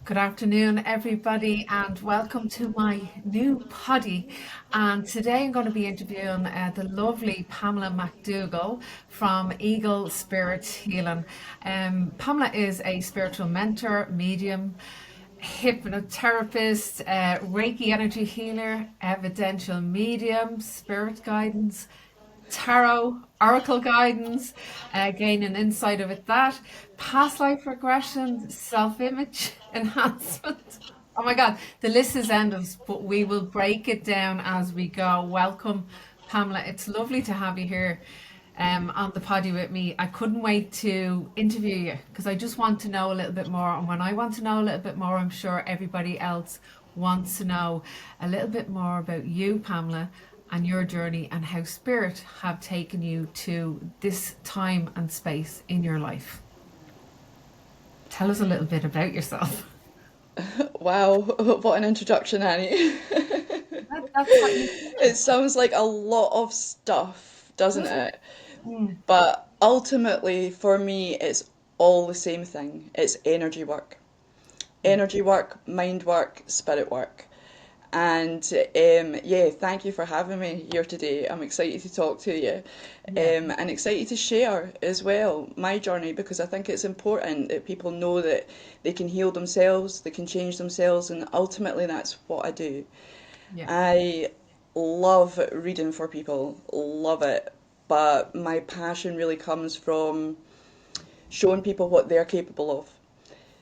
Good afternoon, everybody, and welcome to my new poddy. And today I'm going to be interviewing the lovely Pamela McDougall from Eagle Spirit Healing. Pamela is a spiritual mentor, medium, hypnotherapist, Reiki energy healer, evidential medium, spirit guidance, tarot, oracle guidance, gaining insight of it, that past life regression, self-image enhancement. Oh my God, the list is endless, but we will break it down as we go. Welcome, Pamela. It's lovely to have you here on the poddy with me. I couldn't wait to interview you because I just want to know a little bit more. And when I want to know a little bit more, I'm sure everybody else wants to know a little bit more about you, Pamela, and your journey and how spirit have taken you to this time and space in your life. Tell us a little bit about yourself. Wow, what an introduction, Annie. That's what you It sounds like a lot of stuff, doesn't doesn't. it? Mm, But ultimately, for me, it's all the same thing. It's energy work. mm, Energy work, mind work, spirit work. And yeah, thank you for having me here today. I'm excited to talk to you yeah, and excited to share as well my journey because I think it's important that people know that they can heal themselves, they can change themselves, and ultimately that's what I do. yeah. I love reading for people, love it, but my passion really comes from showing people what they're capable of,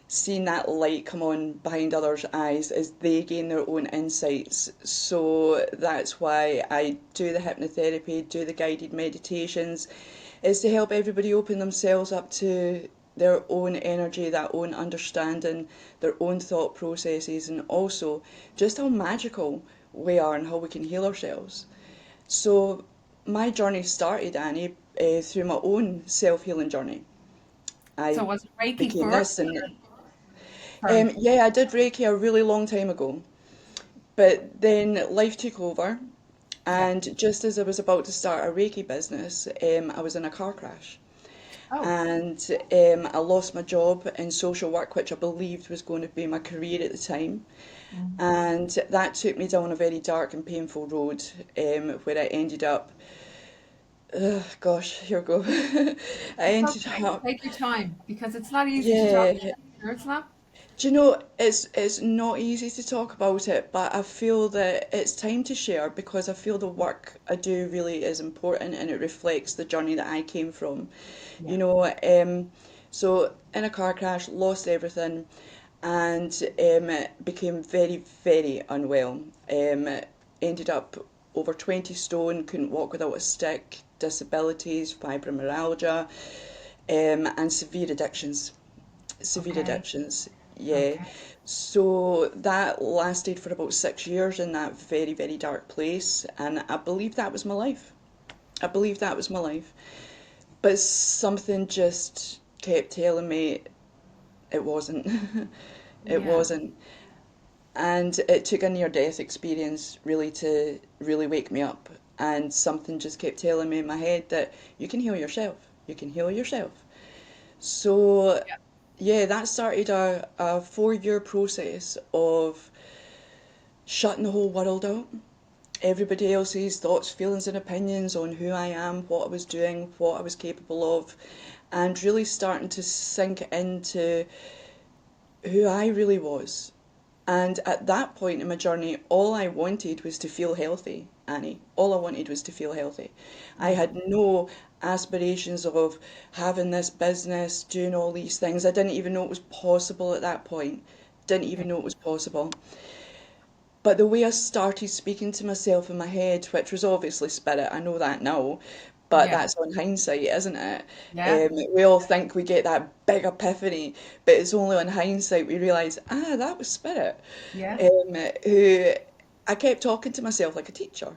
seeing that light come on behind others' eyes as they gain their own insights. So that's why I do the hypnotherapy, do the guided meditations, is to help everybody open themselves up to their own energy, their own understanding, their own thought processes, and also just how magical we are and how we can heal ourselves. So my journey started, Annie, through my own self-healing journey. So I was it Reiki became first? this and Sorry. yeah, I did Reiki a really long time ago, but then life took over, Yeah. and just as I was about to start a Reiki business, I was in a car crash, Oh. and I lost my job in social work, which I believed was going to be my career at the time, Mm. and that took me down a very dark and painful road, where I ended up. Gosh, here we go. I It's ended okay. up, Take your time because it's not easy to talk yeah. about. Sure, it's not. Do you know, it's not easy to talk about it, but I feel that it's time to share because I feel the work I do really is important and it reflects the journey that I came from. Yeah. You know, so in a car crash, lost everything, and became very, very unwell. Ended up over 20 stone, couldn't walk without a stick, disabilities, fibromyalgia, and severe addictions. Severe Okay. addictions, yeah. Okay. So that lasted for about 6 years in that very, very dark place, and I believe that was my life. I believe that was my life. But something just kept telling me it wasn't. It Yeah. wasn't. And it took a near death experience really to really wake me up. And something just kept telling me in my head that you can heal yourself. You can heal yourself. So Yeah. yeah, that started a 4 year process of shutting the whole world out. Everybody else's thoughts, feelings, and opinions on who I am, what I was doing, what I was capable of, and really starting to sink into who I really was. And at that point in my journey, all I wanted was to feel healthy, Annie. All I wanted was to feel healthy. I Mm. had no aspirations of having this business, doing all these things. I didn't even know it was possible at that point. Didn't even Okay. know it was possible. But the way I started speaking to myself in my head, which was obviously spirit, I know that now, but Yeah. that's on hindsight, isn't it? Yeah. We all think we get that big epiphany, but it's only on hindsight we realise, that was spirit. Yeah. Who I kept talking to myself like a teacher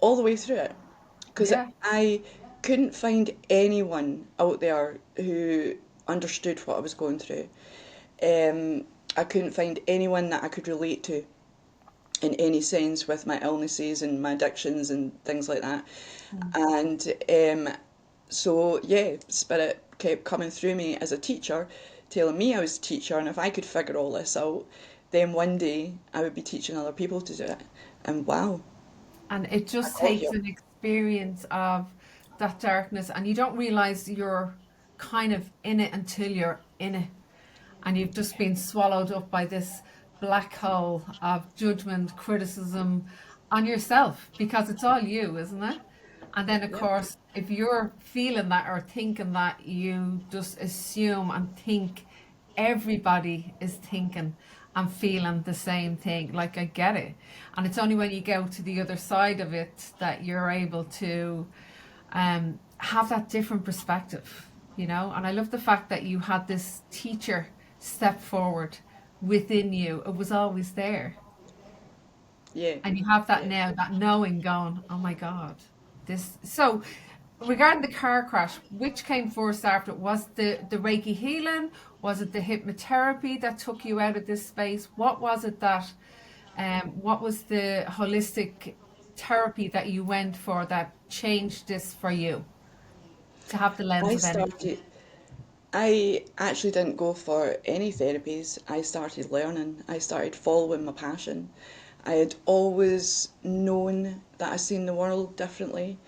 all the way through it because Yeah. I couldn't find anyone out there who understood what I was going through. Um, I couldn't find anyone that I could relate to in any sense with my illnesses and my addictions and things like that. Mm. And so, yeah, spirit kept coming through me as a teacher telling me I was a teacher, and if I could figure all this out, then one day I would be teaching other people to do it. And wow, And it I just got takes here. an experience of that darkness, and you don't realize you're kind of in it until you're in it. And you've just been swallowed up by this black hole of judgment, criticism on yourself because it's all you, isn't it? And then, of Yep. course, if you're feeling that or thinking that, you just assume and think everybody is thinking and feeling the same thing. Like, I get it. And it's only when you go to the other side of it that you're able to have that different perspective, you know? And I love the fact that you had this teacher step forward within you. It was always there. Yeah. And you have that Yeah. now, that knowing going, oh my God, this. So, regarding the car crash, which came first after? Was the Reiki healing? Was it the hypnotherapy that took you out of this space? What was it that, what was the holistic therapy that you went for that changed this for you to have the lens I of energy? started, I actually didn't go for any therapies. I started learning. I started following my passion. I had always known that I seen the world differently,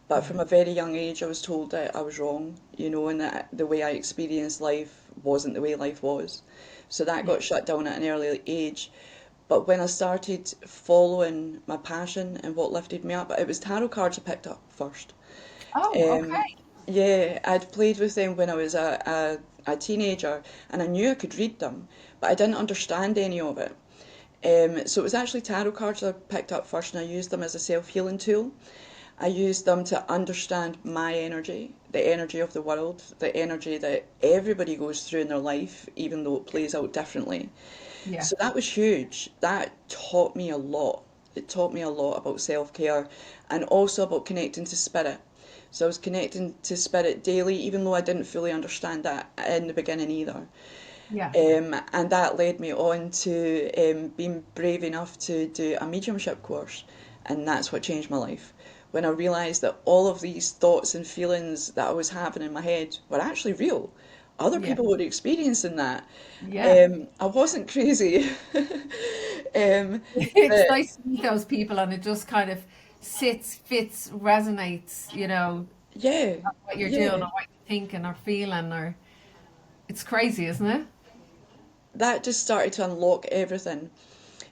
but Yeah. from a very young age, I was told that I was wrong, and that the way I experienced life wasn't the way life was. So that Yeah. got shut down at an early age. But when I started following my passion and what lifted me up, it was tarot cards I picked up first. Oh, Um, okay. yeah, I'd played with them when I was a teenager, and I knew I could read them, but I didn't understand any of it. So it was actually tarot cards I picked up first, and I used them as a self-healing tool. I used them to understand my energy, the energy of the world, the energy that everybody goes through in their life, even though it plays out differently. Yeah. So that was huge. That taught me a lot. It taught me a lot about self-care and also about connecting to spirit. So I was connecting to spirit daily, even though I didn't fully understand that in the beginning either. Yeah. And that led me on to being brave enough to do a mediumship course. And that's what changed my life. When I realised that all of these thoughts and feelings that I was having in my head were actually real. Other Yeah. people were experiencing that. Yeah. I wasn't crazy. It's But nice to meet those people and it just kind of sits, fits, resonates, you know, yeah, what you're doing or yeah, what you're thinking or feeling or it's crazy, isn't it? that just started to unlock everything.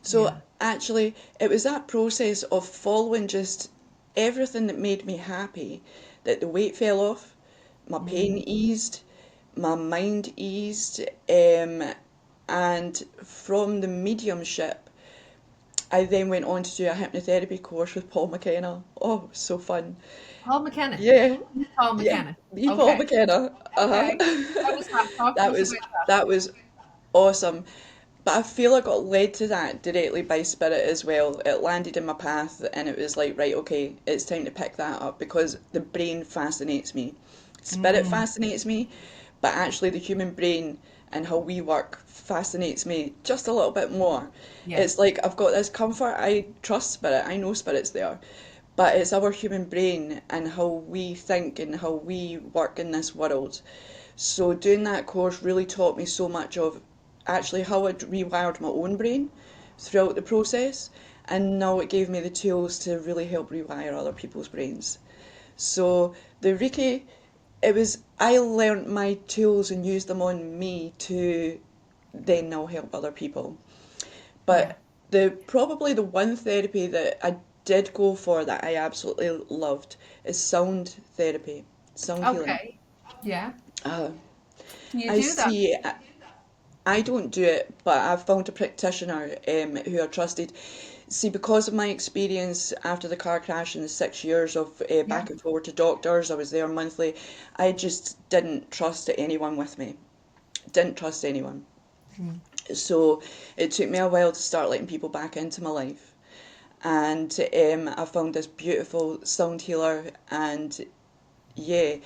So Yeah. actually, it was that process of following just everything that made me happy that the weight fell off, my pain Mm. eased, my mind eased, and from the mediumship, I then went on to do a hypnotherapy course with Paul McKenna. Oh, it was so fun. Paul McKenna. Yeah, Paul yeah, McKenna. the Paul Okay. McKenna. Uh-huh. Okay. How was that? Talk to That us was about that. that was awesome. But I feel I got led to that directly by spirit as well. It landed in my path and it was like, right, okay, it's time to pick that up because the brain fascinates me. Spirit Mm. fascinates me, but actually the human brain and how we work fascinates me just a little bit more. Yeah. It's like I've got this comfort, I trust spirit, I know spirit's there, but it's our human brain and how we think and how we work in this world. So doing that course really taught me so much of actually how I'd rewired my own brain throughout the process, and now it gave me the tools to really help rewire other people's brains. So the Reiki, it was I learned my tools and used them on me to then now help other people. Yeah. But the probably the one therapy that I did go for that I absolutely loved is sound therapy, sound healing. Okay. Yeah. Uh, Can you I do that? see. I don't do it, but I've found a practitioner who I trusted. See, because of my experience after the car crash and the 6 years of Yeah. back and forward to doctors, I was there monthly. I just didn't trust anyone with me. Didn't trust anyone. Mm. So it took me a while to start letting people back into my life. And I found this beautiful sound healer, and yeah,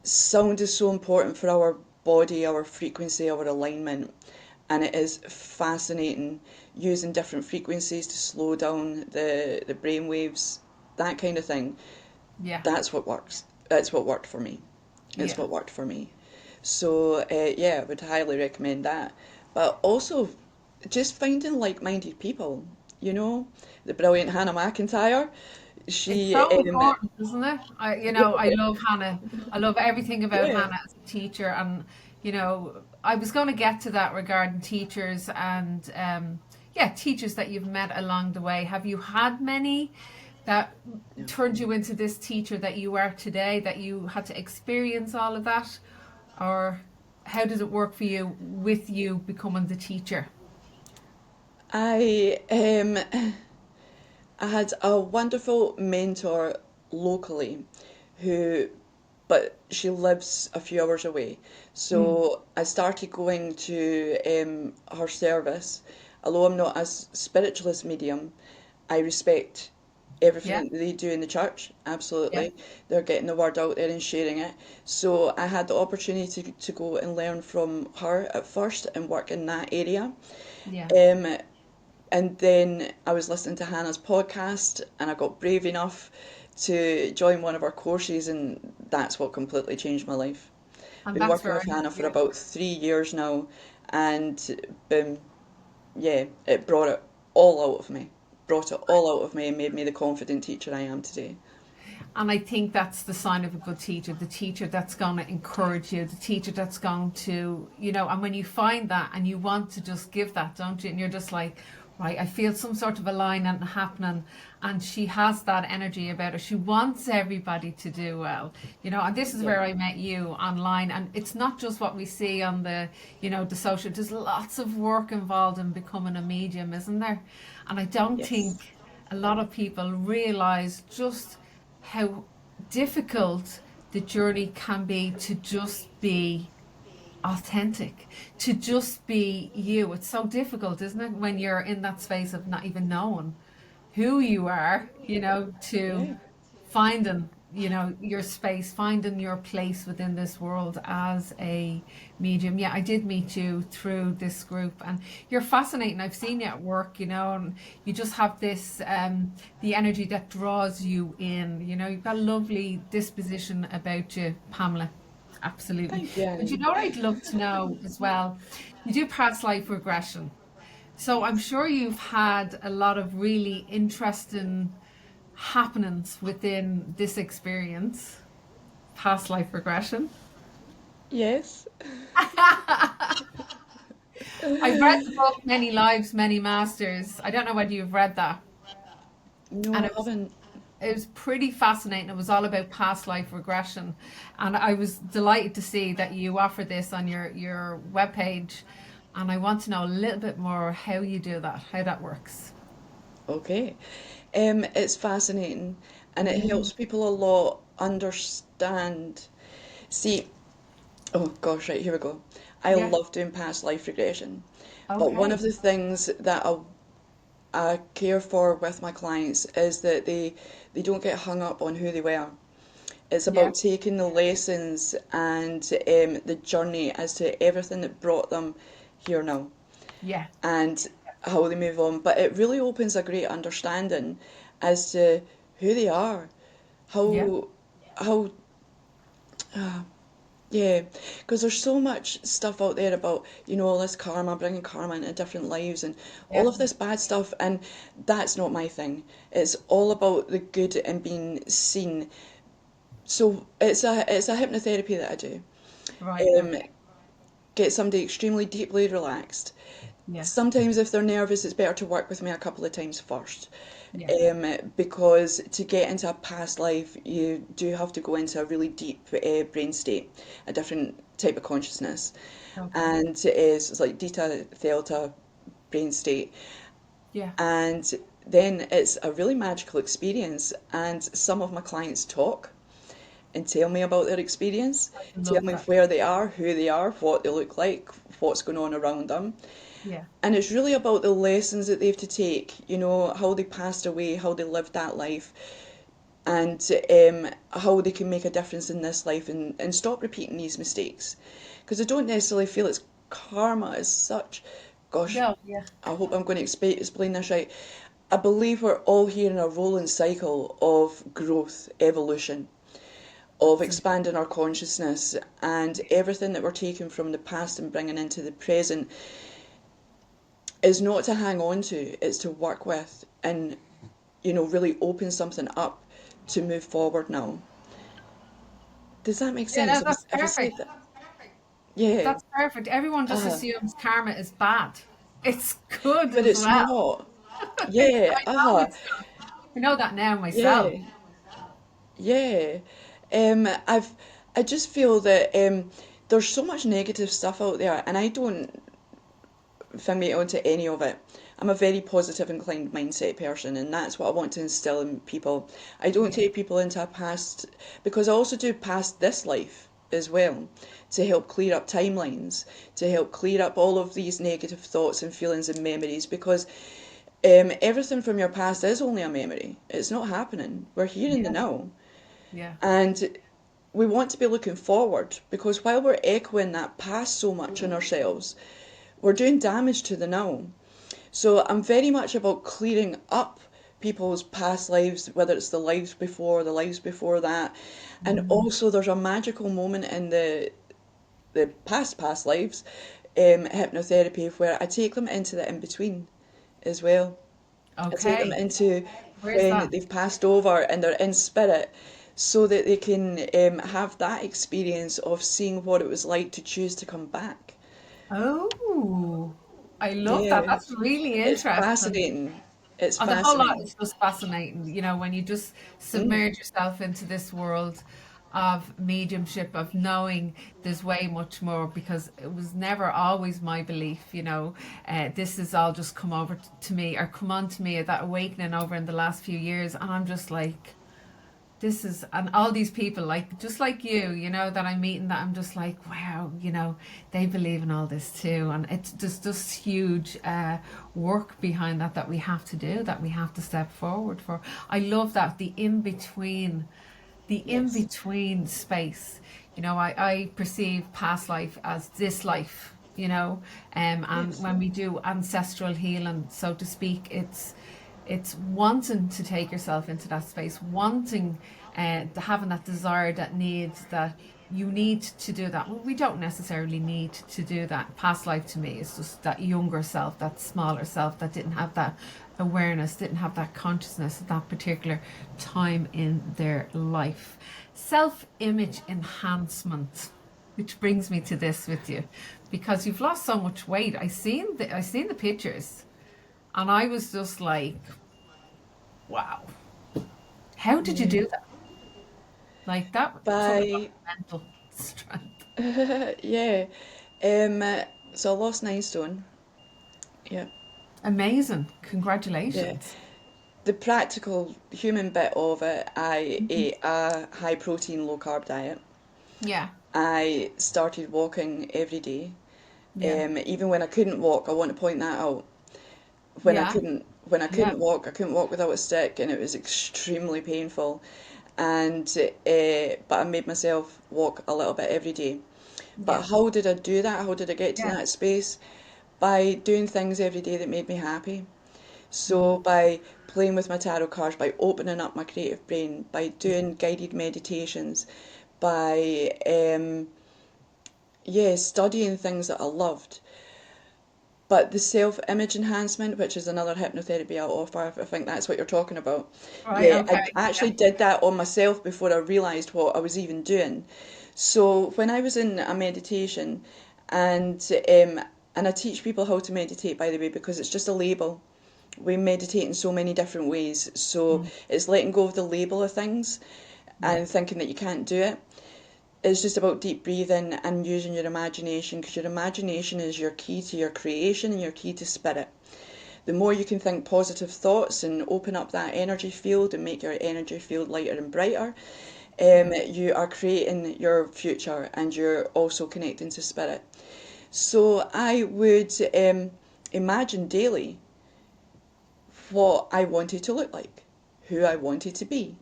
sound is so important for our body, our frequency, our alignment, and it is fascinating using different frequencies to slow down the brain waves, that kind of thing. Yeah. That's what works. That's what worked for me. It's Yeah. what worked for me. So, yeah, I would highly recommend that. But also, just finding like-minded people, you know, the brilliant Hannah McIntyre. It's She, so important, isn't it? I yeah, love Hannah. I love everything about yeah. Hannah as a teacher. And, I was going to get to that regarding teachers and, yeah, teachers that you've met along the way. Have you had many that No. turned you into this teacher that you are today, that you had to experience all of that? Or how does it work for you with you becoming the teacher? I I had a wonderful mentor locally who, but she lives a few hours away. Mm, So I started going to her service. Although I'm not a spiritualist medium, I respect everything yeah, that they do in the church. yeah, Absolutely. They're getting the word out there and sharing it. So I had the opportunity to go and learn from her at first and work in that area. yeah. Um, and then I was listening to Hannah's podcast and I got brave enough to join one of her courses, and that's what completely changed my life. And Been that's working very, with Hannah for yeah. about 3 years now, and boom, yeah, it brought it all out of me. Brought it all out of me and made me the confident teacher I am today. And I think that's the sign of a good teacher, the teacher that's going to encourage you, the teacher that's going to, and when you find that and you want to just give that, don't you? And you're just like, right, I feel some sort of alignment happening. And she has that energy about her. She wants everybody to do well, and this is Yeah. where I met you online. And it's not just what we see on the social, there's lots of work involved in becoming a medium, isn't there? And I don't Yes. think a lot of people realize just how difficult the journey can be to just be authentic, to just be you. It's so difficult, isn't it, when you're in that space of not even knowing who you are, to Yeah. finding, your space, finding your place within this world as a medium. Yeah, I did meet you through this group and you're fascinating. I've seen you at work, and you just have this the energy that draws you in, you've got a lovely disposition about you, Pamela. Absolutely. Thank you, But Annie. what I'd love to know as well, you do past life regression. So I'm Yes. sure you've had a lot of really interesting happenings within this experience, past life regression. Yes. I've read the book Many Lives, Many Masters. I don't know whether you've read that. And No, I it was haven't. it was pretty fascinating. It was all about past life regression. And I was delighted to see that you offer this on your webpage. And I want to know a little bit more how you do that, how that works. Okay. It's fascinating and it Mm, helps people a lot understand. See, oh gosh, right, here we go. I yeah. love doing past life regression, but one of Okay. the things that I care for with my clients is that they don't get hung up on who they were. It's Yeah. about taking the lessons and the journey as to everything that brought them here now Yeah. and how they move on. But it really opens a great understanding as to who they are, Yeah. how how yeah, because there's so much stuff out there about, all this karma, bringing karma into different lives and all Yeah. of this bad stuff, and that's not my thing. It's all about the good and being seen. So it's a hypnotherapy that I do. Right. Um, Okay. get somebody extremely deeply relaxed. Yeah. Sometimes if they're nervous, it's better to work with me a couple of times first. Yeah. Because to get into a past life, you do have to go into a really deep brain state, a different type of consciousness. Okay. And it's like Theta, Delta brain state. Yeah. And then it's a really magical experience. And some of my clients talk and tell me about their experience, I tell love me that. where they are, who they are, what they look like, what's going on around them. Yeah. And it's really about the lessons that they have to take, how they passed away, how they lived that life, and how they can make a difference in this life and stop repeating these mistakes. Because I don't necessarily feel it's karma as such. Gosh, No. Yeah. I hope I'm going to explain this right. I believe we're all here in a rolling cycle of growth, evolution. of Absolutely. expanding our consciousness, and everything that we're taking from the past and bringing into the present is not to hang on to, it's to work with and, really open something up to move forward now. Does that make Yeah, sense? no, Have that's I said perfect. that? Yeah. That's perfect. Everyone just Uh, assumes karma is bad. It's good but as it's well. not. Like, Yeah. I know it's not. I know that now myself. Yeah. Yeah. I've I just feel that there's so much negative stuff out there, and I don't me onto any of it. I'm a very positive inclined mindset person, and that's what I want to instill in people. I don't Yeah. take people into a past, because I also do past this life as well, to help clear up timelines, to help clear up all of these negative thoughts and feelings and memories, because everything from your past is only a memory. It's not happening. We're here in the Yeah. now. Yeah. And we want to be looking forward, because while we're echoing that past so much in ourselves, we're doing damage to the now. So I'm very much about clearing up people's past lives, whether it's the lives before, the lives before that. And Mm. also there's a magical moment in the past lives, hypnotherapy, where I take them into the in between as well. I take them Okay. into Where's when that? they've passed over and they're in spirit, so that they can have that experience of seeing what it was like to choose to come back. Oh, I love that. Yeah, That's really it's interesting. fascinating. It's Oh, the whole lot fascinating. is just fascinating, when you just submerge yourself into this world of mediumship, of knowing there's way much more, because it was never always my belief, this has all just come over to me or come on to me, that awakening over in the last few years. And I'm just like, this is, and all these people like just like you, that I'm meeting, that I'm just like, wow, they believe in all this too. And it's just this huge work behind that we have to do, that we have to step forward for. I love that, the in Yes. between space. I perceive past life as this life, and Yes. when we do ancestral healing, so to speak, it's wanting to take yourself into that space, wanting having that desire, that need, that you need to do that. Well, we don't necessarily need to do that. Past life to me is just that younger self, that smaller self that didn't have that awareness, didn't have that consciousness at that particular time in their life. Self image enhancement. Which brings me to this with you, because you've lost so much weight. I seen the pictures, and I was just like, wow. How did you Yeah. do that? Like that, talk about By mental strength. yeah. Um. So I lost 9 stone. Yeah. Amazing. Yeah. Congratulations. The practical human bit of it, I Mhm. ate a high protein, low carb diet. Yeah. I started walking every day. Yeah. Even when I couldn't walk, I want to point that out. When I Yeah. couldn't when I Yeah. couldn't walk, I couldn't walk without a stick, and it was extremely painful. And but I made myself walk a little bit every day. But Yeah. how did I do that? How did I get to Yeah. that space? By doing things every day that made me happy. So Mm. by playing with my tarot cards, by opening up my creative brain, by Yeah. doing guided meditations, by yeah, studying things that I loved. But the self-image enhancement, which is another hypnotherapy I'll offer, I think that's what you're talking about. Right. Yeah, I Okay. actually Yeah. did that on myself before I realized what I was even doing. So when I was in a meditation, and and I teach people how to meditate, by the way, because it's just a label. We meditate in so many different ways. So Mm. it's letting go of the label of things Yeah. and thinking that you can't do it. It's just about deep breathing and using your imagination, because your imagination is your key to your creation and your key to spirit. The more you can think positive thoughts and open up that energy field and make your energy field lighter and brighter, Yeah. you are creating your future, and you're also connecting to spirit. So I would imagine daily what I wanted to look like, who I wanted to be.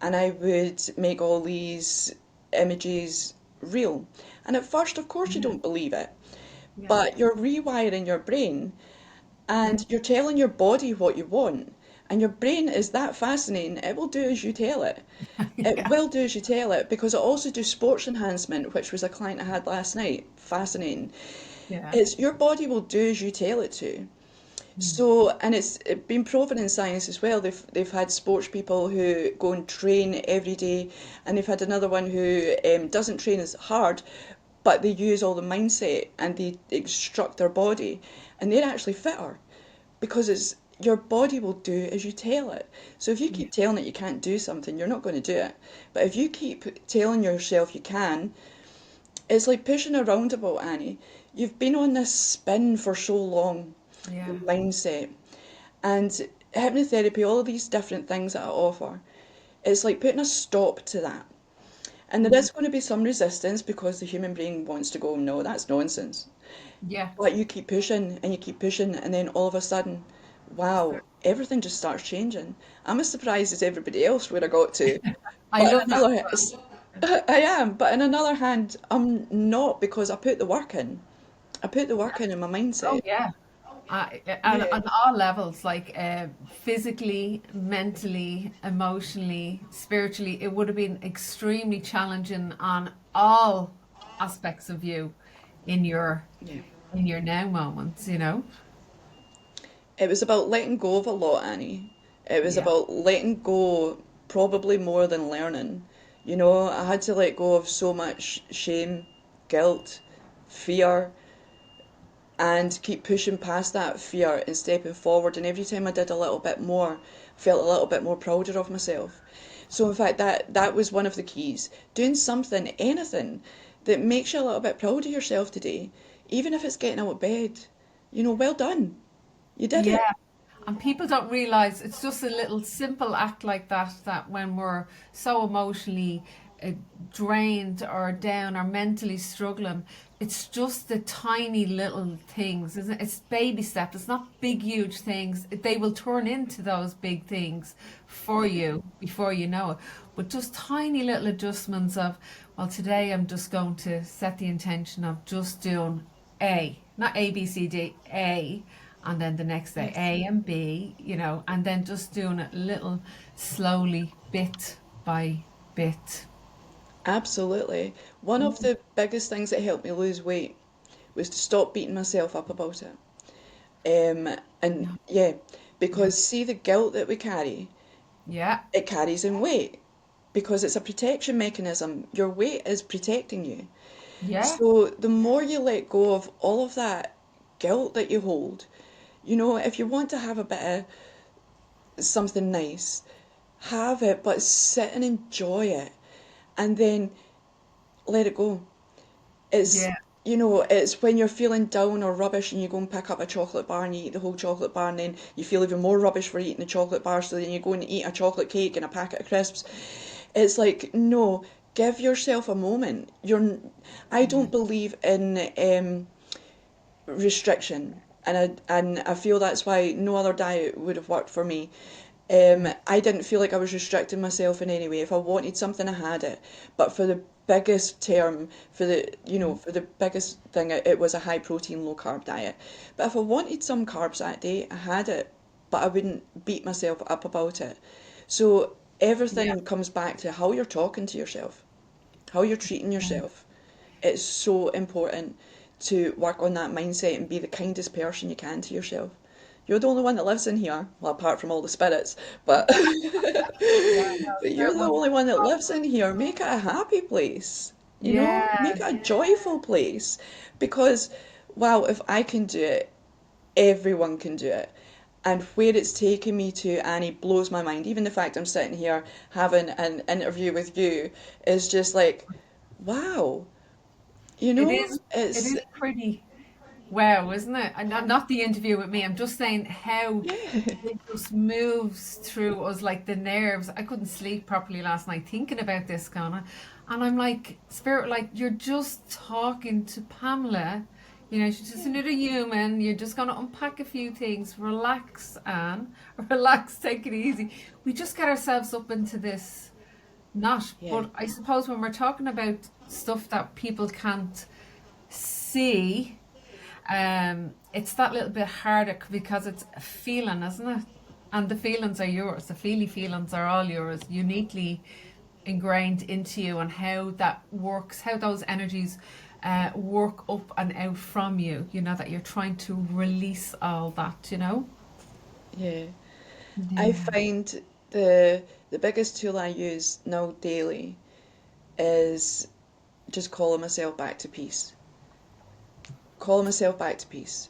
And I would make all these images real. And at first, of course, you Yeah. don't believe it, Yeah. but you're rewiring your brain, Yeah. and you're telling your body what you want. And your brain is that fascinating, it will do as you tell it. It Yeah. will do as you tell it because it also do sports enhancement, which was a client I had last night. Fascinating. Yeah. It's your body will do as you tell it to. Mm. So, and it's been proven in science as well. They've had sports people who go and train every day, and they've had another one who doesn't train as hard, but they use all the mindset and they instruct their body, and they're actually fitter because it's your body will do as you tell it. So if you Yeah. keep telling it you can't do something, you're not going to do it. But if you keep telling yourself you can, it's like pushing a roundabout, Annie. You've been on this spin for so long, Yeah. your mindset. And hypnotherapy, all of these different things that I offer, it's like putting a stop to that. And there Mm. is going to be some resistance because the human brain wants to go, no, that's nonsense. Yeah. But you keep pushing and you keep pushing, and then all of a sudden, wow, everything just starts changing. I'm as surprised as everybody else where I got to. I But love in that. another, I am. But in another hand, I'm not because I put the work in. I put the work in my Oh mindset. yeah. Yeah, On all levels, like physically, mentally, emotionally, spiritually, it would have been extremely challenging on all aspects of you in your yeah. now moments, you know? It was about letting go of a lot, Annie. It was Yeah. about letting go probably more than learning. You know, I had to let go of so much shame, guilt, fear, and keep pushing past that fear and stepping forward. And every time I did a little bit more, I felt a little bit more prouder of myself. So in fact, that was one of the keys. Doing something, anything that makes you a little bit proud of yourself today, even if it's getting out of bed. You know, well done. You did Yeah. it. And people don't realize it's just a little simple act like that, that when we're so emotionally uh, drained or down or mentally struggling, it's just the tiny little things, isn't it? It's baby steps. It's not big, huge things. They will turn into those big things for you before you know it. But just tiny little adjustments of, well, today I'm just going to set the intention of just doing A, not A, B, C, D, A, and then the next day Yes. A and B, and then just doing it little slowly, bit by bit. Absolutely. One of Mm. the biggest things that helped me lose weight was to stop beating myself up about it. And Yeah. yeah, Yeah. because see the guilt that we carry, Yeah. it carries in weight because it's a protection mechanism. Your weight is protecting you. Yeah. So the more you let go of all of that guilt that you hold, you know, if you want to have a bit of something nice, have it, but sit and enjoy it and then let it go. It's, Yeah. you know, it's when you're feeling down or rubbish and you go and pick up a chocolate bar and you eat the whole chocolate bar and then you feel even more rubbish for eating the chocolate bar, so then you go and eat a chocolate cake and a packet of crisps. It's like, no, give yourself a moment. I don't believe in restriction, and I feel that's why no other diet would have worked for me. Yeah. I didn't feel like I was restricting myself in any way. If I wanted something, I had it. But for the biggest term, for the biggest thing, it was a high protein, low carb diet. But if I wanted some carbs that day, I had it. But I wouldn't beat myself up about it. So Yeah. everything comes back to how you're talking to yourself, how you're treating yourself. It's so important to work on that mindset and be the kindest person you can to yourself. You're the only one that lives in here, well, apart from all the spirits, but Yeah. No, but you're spirit the ones. only one that lives in here. Make it a happy place, you know? Yeah. Make it a joyful place. Because, wow, if I can do it, everyone can do it. And where it's taken me to, Annie, blows my mind. Even the fact I'm sitting here having an interview with you is just like, wow, you It know, is. It it's is pretty. Wow, isn't it? And not the interview with me. I'm just saying how yeah, it just moves through us like the nerves. I couldn't sleep properly last night thinking about this, Connor. And I'm like, Spirit, like, you're just talking to Pamela. She's just yeah, another human. You're just going to unpack a few things. Relax, Anne. Relax, take it easy. We just get ourselves up into this knot. yeah, But I suppose when we're talking about stuff that people can't see, it's that little bit harder because it's a feeling, isn't it? And the feelings are yours. The feely feelings are all yours, uniquely ingrained into you, and how that works, how those energies work up and out from you, that you're trying to release all that, Yeah. I Yeah. find the biggest tool I use now daily is just calling myself back to peace. Calling myself back to peace.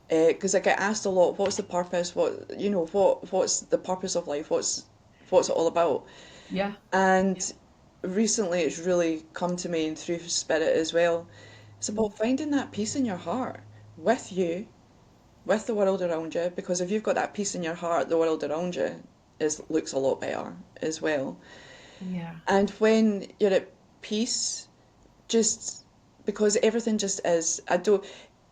Because I get asked a lot, what's the purpose? What's the purpose of life? What's it all about? Yeah. And recently, it's really come to me and through spirit as well. It's Mm. about finding that peace in your heart with you, with the world around you. Because if you've got that peace in your heart, the world around you looks a lot better as well. Yeah. And when you're at peace, just because everything just is. I don't.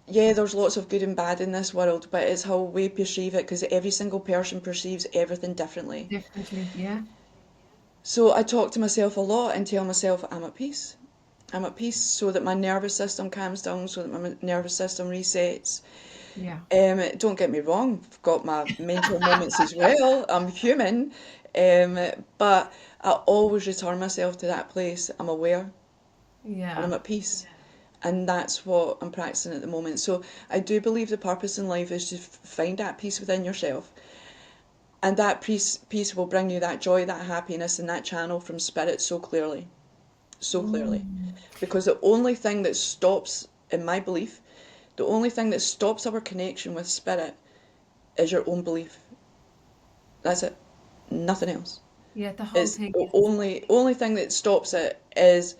Yeah, there's lots of good and bad in this world, but it's how we perceive it because every single person perceives everything differently. Differently. Yeah. So I talk to myself a lot and tell myself I'm at peace. I'm at peace so that my nervous system calms down, so that my nervous system resets. Yeah. Don't get me wrong, I've got my mental moments as well. I'm human, but I always return myself to that place. I'm aware and Yeah. I'm at peace. And that's what I'm practicing at the moment. So I do believe the purpose in life is to find that peace within yourself, and that peace will bring you that joy, that happiness, and that channel from spirit so clearly, so clearly. Mm. Because the only thing that stops, in my belief, the only thing that stops our connection with spirit is your own belief. That's it. Nothing else. Yeah. The whole It's thing the is. only thing that stops it is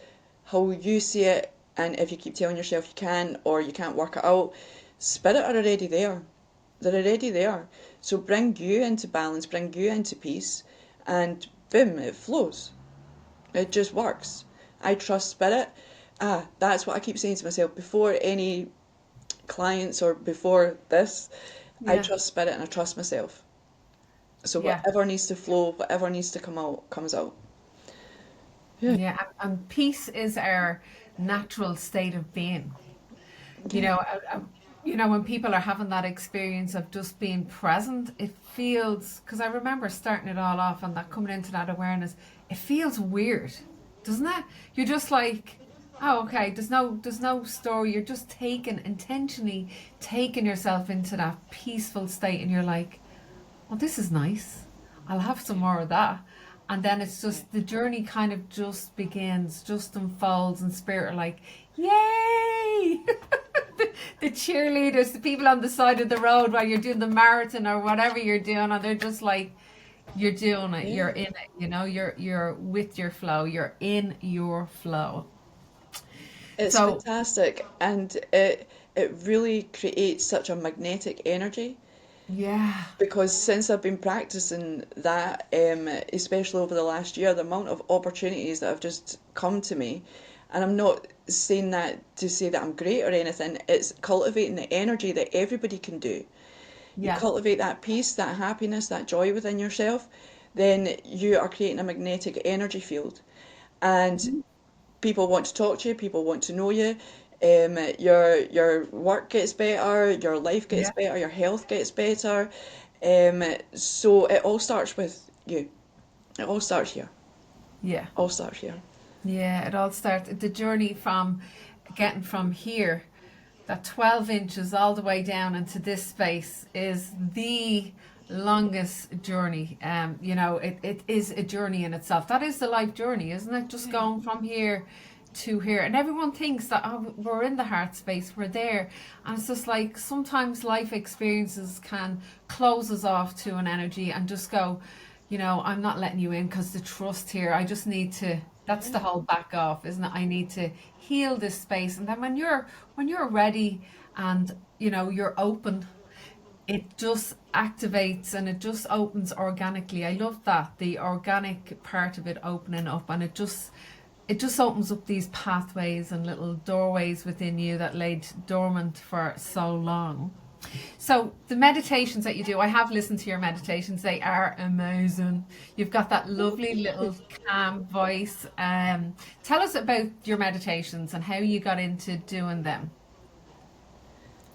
how you see it, and if you keep telling yourself you can or you can't work it out, spirit are already there. They're already there. So bring you into balance, bring you into peace, and boom, it flows. It just works. I trust spirit. That's what I keep saying to myself before any clients or before this. I Yeah. trust spirit and I trust myself. So Yeah. whatever needs to flow, whatever needs to come out, comes out. Yeah. Yeah. And peace is our natural state of being. you Yeah. know uh, uh, when people are having that experience of just being present, it feels, because I remember starting it all off and that coming into that awareness, it feels weird, doesn't it? You're just like, oh, okay, there's no story. You're just taking, intentionally taking yourself into that peaceful state, and you're like, well, this is nice. I'll have some more of that. And then it's just the journey kind of just begins, just unfolds, and spirit are like, yay! The cheerleaders, the people on the side of the road while you're doing the marathon or whatever you're doing, and they're just like, you're doing it, Yeah. you're in it, you're with your flow, you're in your flow. It's So fantastic, and it really creates such a magnetic energy yeah, because since I've been practicing that, especially over the last year, the amount of opportunities that have just come to me, and I'm not saying that to say that I'm great or anything, it's cultivating the energy that everybody can do. You yeah, cultivate that peace, that happiness, that joy within yourself, then you are creating a magnetic energy field. And people want to talk to you, people want to know you. Your work gets better, your life gets yeah, better, your health gets better. So it all starts with you. It all starts here. yeah. All starts here. Yeah, it all starts the journey from getting from here, that 12 inches all the way down into this space is the longest journey. It is a journey in itself. That is the life journey, isn't it? Just going from here to here. And everyone thinks that, oh, we're in the heart space, we're there. And it's just like sometimes life experiences can close us off to an energy and just go, I'm not letting you in because the trust here, I just need to. That's Yeah. the whole back off, isn't it? I need to heal this space, and then when you're ready and you're open, it just activates and it just opens organically. I love that, the organic part of it opening up, and it just opens up these pathways and little doorways within you that laid dormant for so long. So the meditations that you do, I have listened to your meditations. They are amazing. You've got that lovely little calm voice. Tell us about your meditations and how you got into doing them.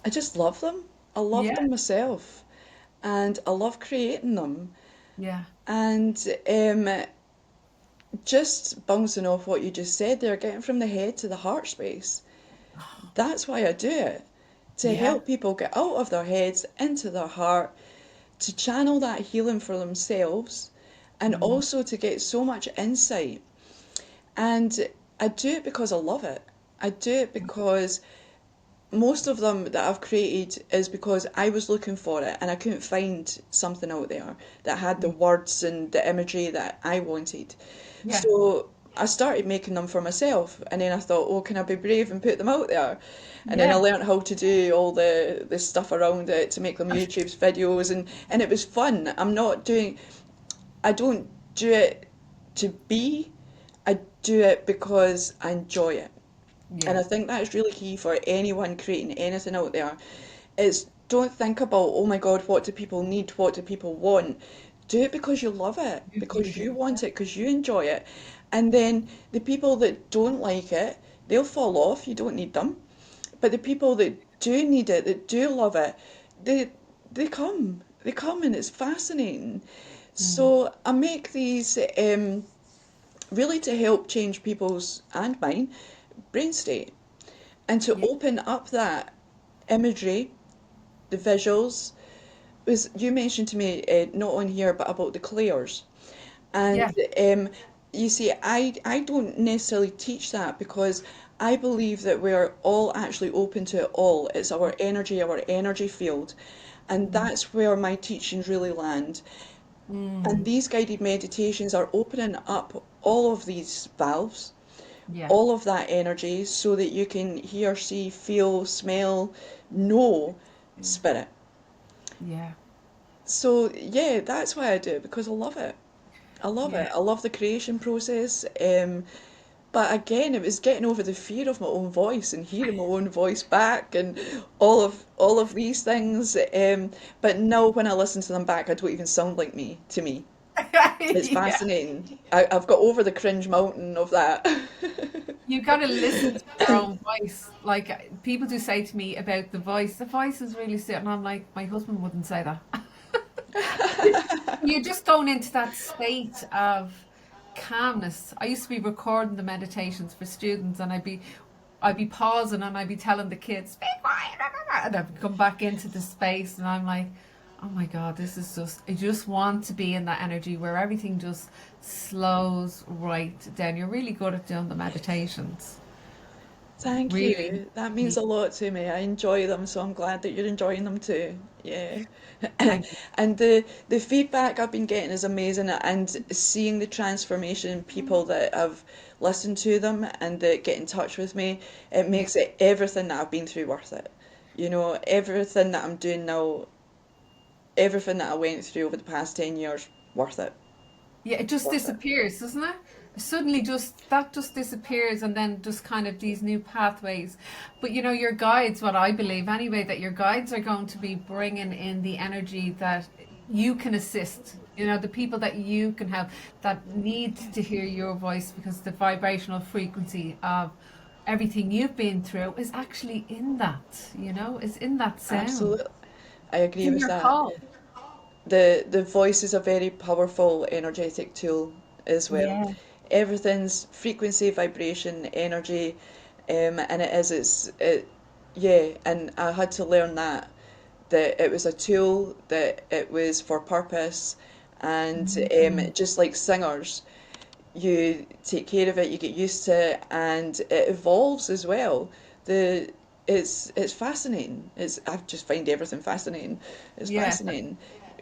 I just love them. I love Yeah. them myself. and I love creating them. Yeah. And just bouncing off what you just said there, getting from the head to the heart space. That's why I do it. To Yeah. help people get out of their heads into their heart, to channel that healing for themselves, and Mm. also to get so much insight. And I do it because I love it. I do it because most of them that I've created is because I was looking for it and I couldn't find something out there that had the Yeah. words and the imagery that I wanted. Yeah. So I started making them for myself, and then I thought, oh, can I be brave and put them out there? And then I Yeah. learned how to do all the stuff around it to make them YouTube's videos, and it was fun. I don't do it to be, I do it because I enjoy it. And Yeah. I think that's really key for anyone creating anything out there. Is don't think about, oh my God, what do people need? What do people want? Do it because you love it, You because do. you want it, because you enjoy it. And then the people that don't like it, they'll fall off. You don't need them. But the people that do need it, that do love it, they they come. They come and it's fascinating. Mm. So I make these really to help change people's and mine brain state and to Yeah. open up that imagery, the visuals. Was you mentioned to me not on here, but about the clairs, and Yeah. you see, I don't necessarily teach that because I believe that we're all actually open to it all. It's our energy field, and Mm. that's where my teachings really land. And Mm. these guided meditations are opening up all of these valves, Yeah. all of that energy, so that you can hear, see, feel, smell, know spirit. Yeah. So yeah, that's why I do it because I love it. I love Yeah. it. I love the creation process. But again, it was getting over the fear of my own voice and hearing my own voice back and all of these things. But now when I listen to them back, I don't even sound like me to me. It's Yeah. fascinating. I've got over the cringe mountain of that. You got to listen to your own voice. Like people do say to me about the voice. The voice is really sweet, and I'm like, my husband wouldn't say that. You're just going into that state of calmness. I used to be recording the meditations for students, and I'd be pausing and I'd be telling the kids, "Be quiet," and I'd come back into the space, and I'm like, "Oh my God, this is just." I just want to be in that energy where everything just slows right down. You're really good at doing the meditations. Thank Really you. That means a neat. lot to me. I enjoy them, so I'm glad that you're enjoying them too. Yeah. Thank you. And the feedback I've been getting is amazing, and seeing the transformation in people that have listened to them and that get in touch with me, it Yeah. makes it everything that I've been through worth it. You know, everything that I'm doing now, everything that I went through over the past 10 years, worth it. Yeah, it just Worth it. disappears, doesn't it? Suddenly just that just disappears and then just kind of these new pathways. But you know, your guides, what I believe anyway, that your guides are going to be bringing in the energy that you can assist. You know, the people that you can help that need to hear your voice because the vibrational frequency of everything you've been through is actually in that, is in that sound. Absolutely. I It's agree in with your that. call. The voice is a very powerful energetic tool as well. Yeah. Everything's frequency, vibration, energy, and yeah. And I had to learn that it was a tool, that it was for purpose, and Mm. just like singers, you take care of it, you get used to it, and it evolves as well. The it's fascinating. I just find everything fascinating. It's Yeah. fascinating.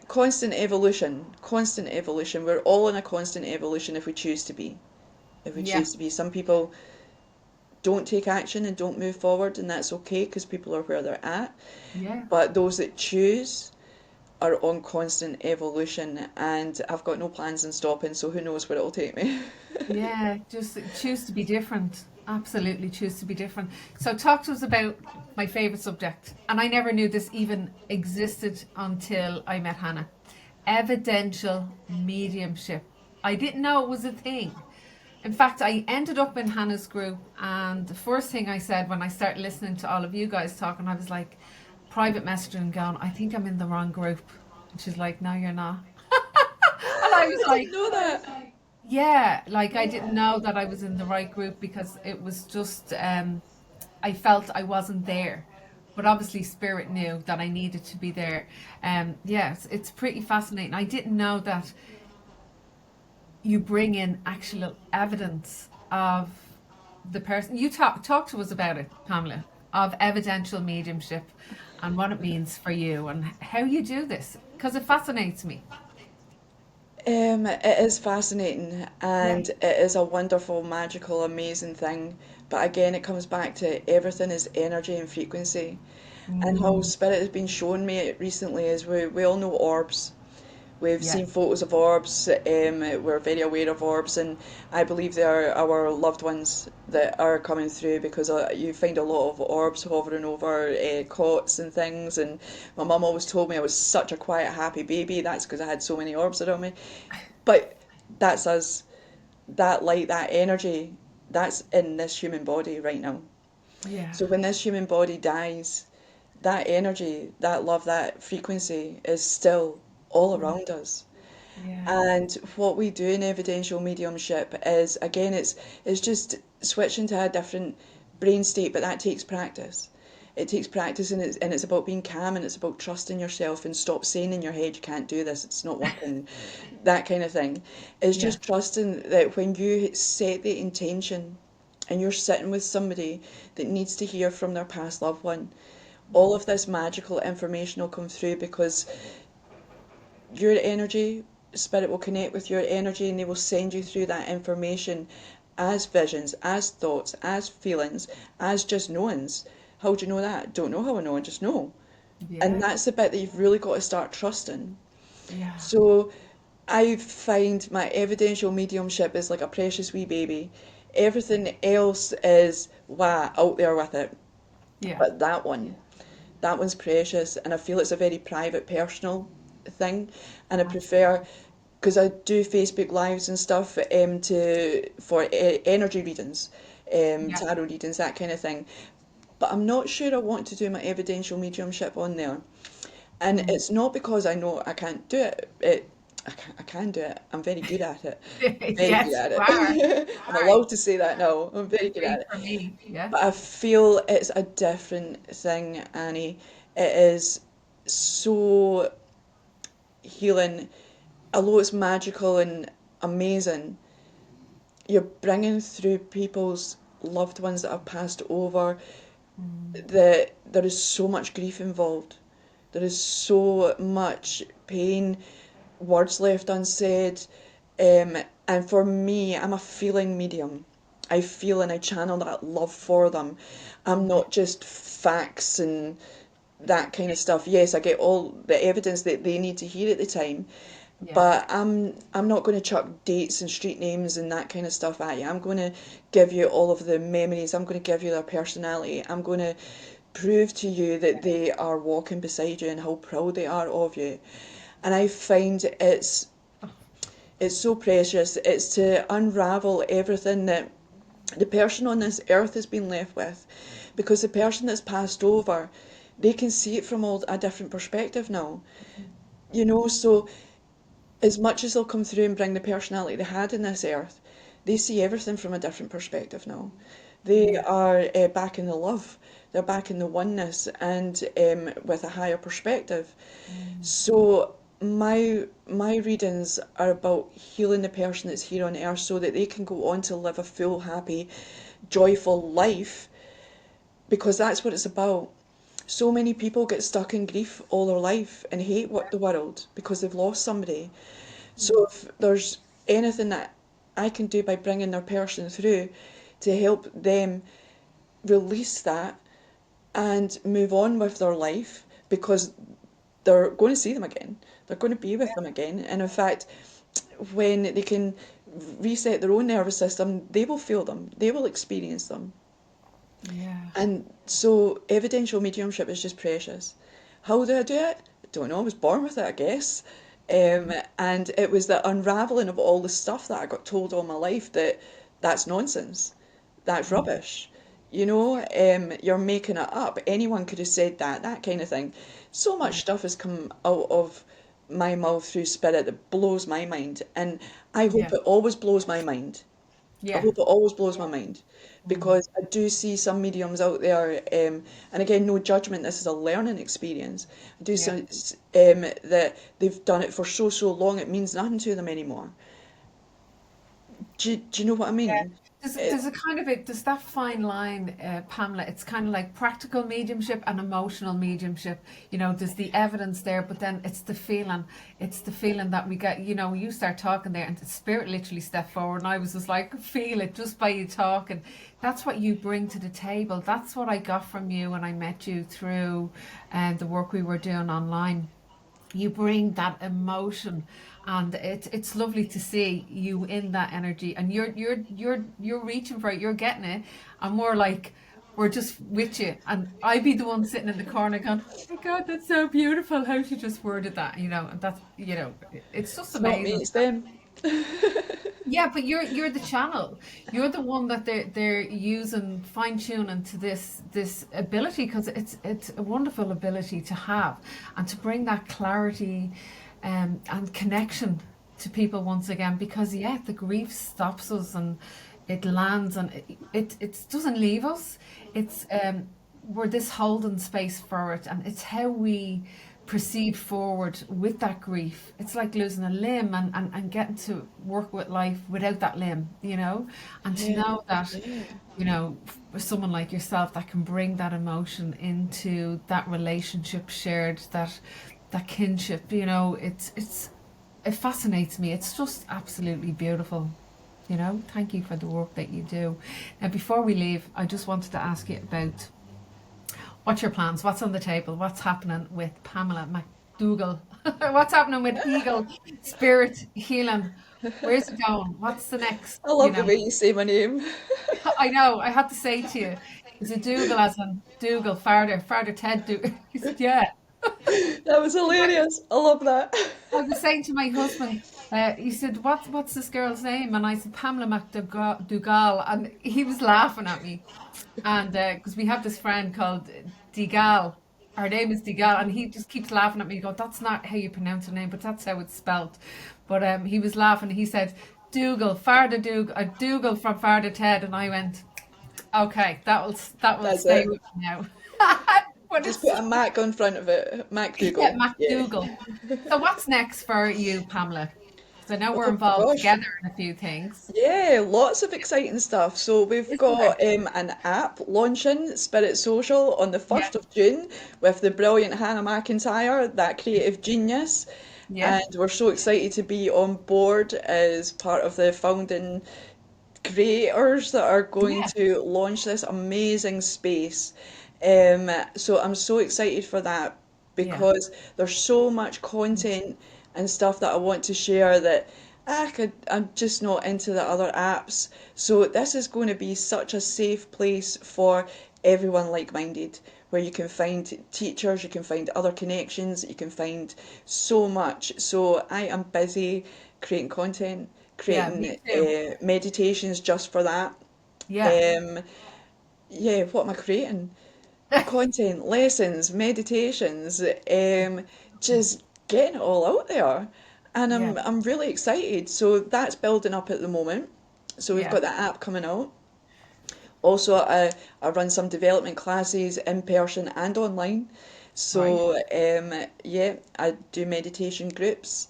Constant evolution, constant evolution. We're all in a constant evolution if we choose to be. If we Yeah. choose to be. Some people don't take action and don't move forward, and that's okay because people are where they're at. Yeah. But those that choose are on constant evolution, and I've got no plans on stopping, so who knows where it'll take me. Yeah, just choose to be different. Absolutely choose to be different. So, talk to us about my favorite subject. And I never knew this even existed until I met Hannah. Evidential mediumship. I didn't know it was a thing. In fact, I ended up in Hannah's group, and the first thing I said when I started listening to all of you guys talking, I was like, private messaging, going, I think I'm in the wrong group. And she's like, no, you're not. And I was I like, didn't know that. yeah, like I didn't know that I was in the right group because it was just I felt I wasn't there. But obviously spirit knew that I needed to be there. Yeah, it's pretty fascinating. I didn't know that you bring in actual evidence of the person. You talk to us about it, Pamela, of evidential mediumship and what it means for you and how you do this because it fascinates me. It is fascinating Yeah. and it is a wonderful, magical, amazing thing. But again, it comes back to everything is energy and frequency. And how Mm, spirit has been showing me recently is we all know orbs. We've yeah. seen photos of orbs, we're very aware of orbs, and I believe they are our loved ones that are coming through because you find a lot of orbs hovering over cots and things. And my mum always told me I was such a quiet, happy baby. That's because I had so many orbs around me. But that's us, that light, that energy, that's in this human body right now. Yeah. So when this human body dies, that energy, that love, that frequency is still all Yeah. around us. Yeah. And what we do in evidential mediumship is, again, it's just switching to a different brain state, but that takes practice. It takes practice, and it's about being calm, and it's about trusting yourself and stop saying in your head you can't do this, it's not working, that kind of thing. It's Yeah. just trusting that when you set the intention and you're sitting with somebody that needs to hear from their past loved one, all of this magical information will come through because your energy, spirit will connect with your energy and they will send you through that information as visions, as thoughts, as feelings, as just knowings. How do you know that? Don't know how I know, I just know. And Yeah. that's the bit that you've really got to start trusting. Yeah. So I find my evidential mediumship is like a precious wee baby. Everything else is wow out there with it. Yeah. But that one's precious, and I feel it's a very private, personal thing, and I prefer Absolutely. because I do Facebook lives and stuff to for energy readings, Yeah. tarot readings, that kind of thing. But I'm not sure I want to do my evidential mediumship on there, and Mm. it's not because I know I can't do it. I can do it. I'm very good at it. Very good Yes, at you are. it. I'm Are. allowed to say that now. I'm very good at Agreed it. for me. Yeah. But I feel it's a different thing, Annie. It is so healing. Although it's magical and amazing, you're bringing through people's loved ones that have passed over. Mm. That there is so much grief involved. There is so much pain, words left unsaid. And for me, I'm a feeling medium. I feel and I channel that love for them. I'm Yeah. not just facts and that kind of stuff. Yes, I get all the evidence that they need to hear at the time, Yeah. but I'm not going to chuck dates and street names and that kind of stuff at you. I'm going to give you all of the memories. I'm going to give you their personality. I'm going to prove to you that they are walking beside you and how proud they are of you. And I find it's so precious. It's to unravel everything that the person on this earth has been left with, because the person that's passed over, they can see it from all a different perspective now. You know, so as much as they'll come through and bring the personality they had in this earth, they see everything from a different perspective now. They Yeah. are back in the love, they're back in the oneness, and with a higher perspective. Mm. So my readings are about healing the person that's here on earth so that they can go on to live a full, happy, joyful life, because that's what it's about. So many people get stuck in grief all their life and hate what the world because they've lost somebody. So if there's anything that I can do by bringing their person through to help them release that and move on with their life, because they're going to see them again, they're going to be with them again. And in fact, when they can reset their own nervous system, they will feel them, they will experience them. Yeah. And so evidential mediumship is just precious. How do I do it? I don't know. I was born with it, I guess. And it was the unraveling of all the stuff that I got told all my life that that's nonsense. That's Yeah. rubbish. You're making it up. Anyone could have said that, that kind of thing. So much Yeah. stuff has come out of my mouth through spirit that blows my mind. And I hope Yeah. it always blows my mind. I Yeah. hope it always blows my mind Mm. because I do see some mediums out there, and again, no judgment, this is a learning experience. I do Yeah. see that they've done it for so long it means nothing to them anymore. Do you know what I Yeah. mean? There's a kind of does that fine line, Pamela? It's kind of like practical mediumship and emotional mediumship. You know, there's the evidence there, but then it's the feeling. It's the feeling that we get. You know, you start talking there, and the spirit literally stepped forward, and I was just like, feel it just by you talking. That's what you bring to the table. That's what I got from you when I met you through, the work we were doing online. You bring that emotion, and it's lovely to see you in that energy, and you're reaching for it, you're getting it, and we're like, we're just with you, and I'd be the one sitting in the corner going, oh my God, that's so beautiful how she just worded that, and that's, it's just It's not me, amazing. it's them. Yeah, but you're the channel. You're the one that they're using, fine tuning to this ability, because it's a wonderful ability to have, and to bring that clarity, and connection to people once again. Because yeah, the grief stops us, and it lands, and it doesn't leave us. It's we're this holding space for it, and it's how we proceed forward with that grief. It's like losing a limb, and getting to work with life without that limb. And to Yeah, know that, yeah. for someone like yourself that can bring that emotion into that relationship shared, that kinship, it fascinates me. It's just absolutely beautiful. Thank you for the work that you do. Now, before we leave, I just wanted to ask you about what's your plans? What's on the table? What's happening with Pamela McDougall? What's happening with Eagle Spirit Healing? Where's it going? What's the next? I love the way you say my name. I know. I had to say to you, is it Dougal as in Dougal, Farder Ted Dougal? He said, yeah. That was hilarious. I love that. I was saying to my husband, he said, what's this girl's name? And I said, Pamela McDougall. And he was laughing at me. And because we have this friend called Digal. Her name is Digal. And he just keeps laughing at me. Go, that's not how you pronounce her name, but that's how it's spelt. But he was laughing. He said, Dougal, Farder Dougal, Dougal from Farder Ted. And I went, okay, that will That's stay it. with me now. But Just it's put a Mac on front of it. Mac yeah, Dougal. Yeah. MacDougall. So what's next for you, Pamela? Because I know we're Oh involved gosh. together in a few things. Yeah, lots of exciting stuff. So we've Isn't there? got an app launching, Spirit Social, on the Yeah, 1st of June with the brilliant Hannah McIntyre, that creative genius. yeah, And we're so excited to be on board as part of the founding creators that are going yeah, to launch this amazing space. So I'm so excited for that yeah, because there's so much content and stuff that I want to share that I'm just not into the other apps. So this is going to be such a safe place for everyone like-minded, where you can find teachers, you can find other connections, you can find so much. So I am busy creating content, yeah. creating Me too. meditations just for that. Yeah, Um, yeah, what am I creating? Content, lessons, meditations, just getting it all out there. And yeah, I'm really excited. So that's building up at the moment. So we've yeah. got that app coming out. Also, I run some development classes in person and online. Right. So, yeah, I do meditation groups.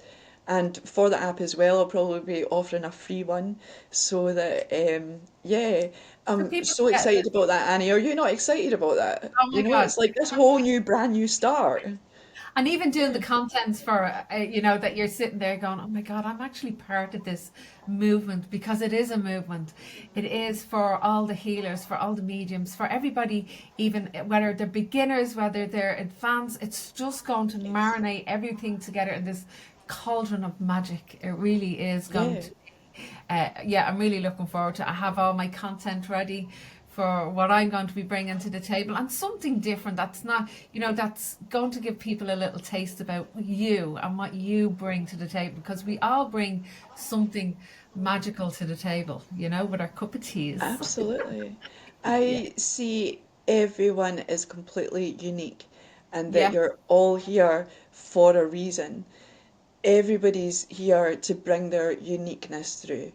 And for the app as well, I'll probably be offering a free one so that, yeah, For I'm people so to get excited this. about that, Annie. Are you not excited about that? Oh You my know, God. it's like this whole new, brand new start. And even doing the contents for, that you're sitting there going, oh my God, I'm actually part of this movement, because it is a movement. It is for all the healers, for all the mediums, for everybody, even whether they're beginners, whether they're advanced. It's just going to Yes. marinate everything together in this cauldron of magic. It really is going Yeah, to. Yeah, I'm really looking forward to it. I have all my content ready for what I'm going to be bringing to the table, and something different that's not, that's going to give people a little taste about you and what you bring to the table, because we all bring something magical to the table, with our cup of teas. absolutely. Yeah. I see everyone is completely unique and that Yeah. you're all here for a reason. everybody's here to bring their uniqueness through.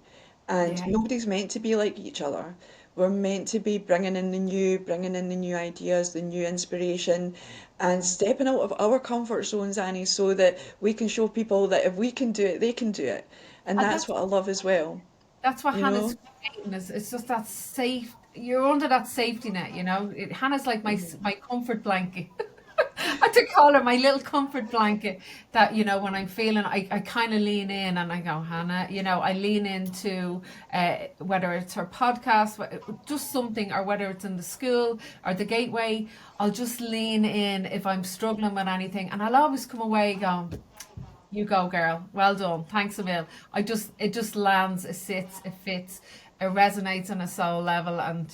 And Yeah. nobody's meant to be like each other. We're meant to be bringing in the new ideas, the new inspiration, and stepping out of our comfort zones, Annie, so that we can show people that if we can do it, they can do it. And And that's what I love as well, that's what you Hannah's know? creating is it's just that safe you're under that safety net, Hannah's like my comfort blanket. I to call her my little comfort blanket that, when I'm feeling, I kind of lean in and I go, Hannah, I lean into whether it's her podcast, just something, or whether it's in the school or the gateway, I'll just lean in if I'm struggling with anything. And I'll always come away going, you go, girl. Well done. Thanks a mil. It just lands, it sits, it fits, it resonates on a soul level. And,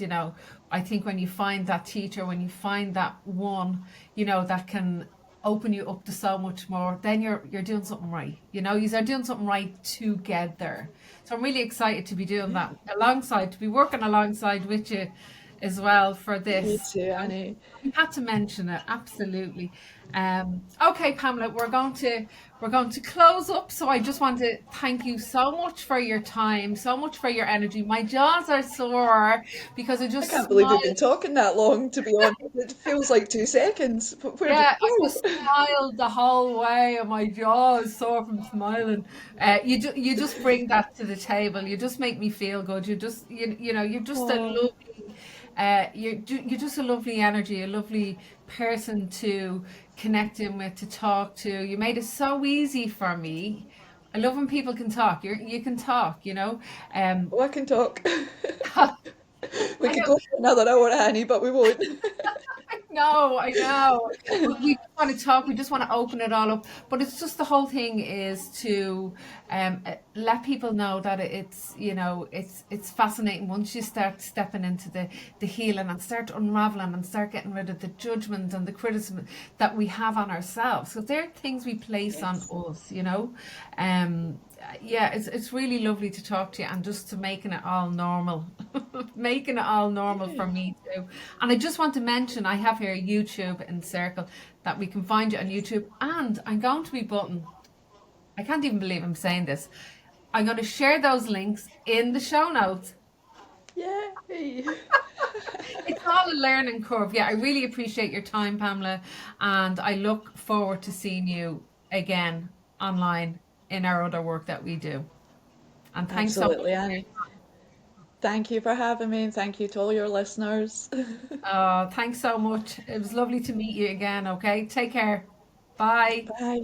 I think when you find that teacher, when you find that one, that can open you up to so much more, then you're doing something right. You're doing something right together. So I'm really excited to be doing Yeah, that alongside, to be working alongside with you as well for me this. too, Annie. You had to mention it, absolutely. Okay, Pamela, we're going to close up. So I just want to thank you so much for your time, so much for your energy. My jaws are sore because I I just can't believe we've been smiled. talking that long, to be honest. It feels like 2 seconds. Where did it Yeah, I go? just smiled the whole way, and my jaw is sore from smiling. You just bring that to the table. You just make me feel good. You're just a Oh, lovely, you're just a lovely energy, a lovely person to connect in with, to talk to. You made it so easy for me. I love when people can talk. You can talk. Um, well, I can talk. I We could know. go for another hour, Annie, but we won't. No, I know. We just want to talk. We just want to open it all up. But it's just the whole thing is to let people know that it's fascinating once you start stepping into the healing and start unraveling and start getting rid of the judgment and the criticism that we have on ourselves. So there are things we place on Yes. us. Um, yeah, it's really lovely to talk to you and just to making it all normal, making it all normal Yeah. for me too. And I just want to mention I have here YouTube in Circle that we can find you on YouTube. And I'm going to be putting, I can't even believe I'm saying this. I'm going to share those links in the show notes. Yay. It's all a learning curve. Yeah, I really appreciate your time, Pamela. And I look forward to seeing you again online in our other work that we do. And thanks so much. Absolutely, Annie. Thank you for having me, and thank you to all your listeners. Thanks so much. It was lovely to meet you again. Okay, take care. Bye. Bye.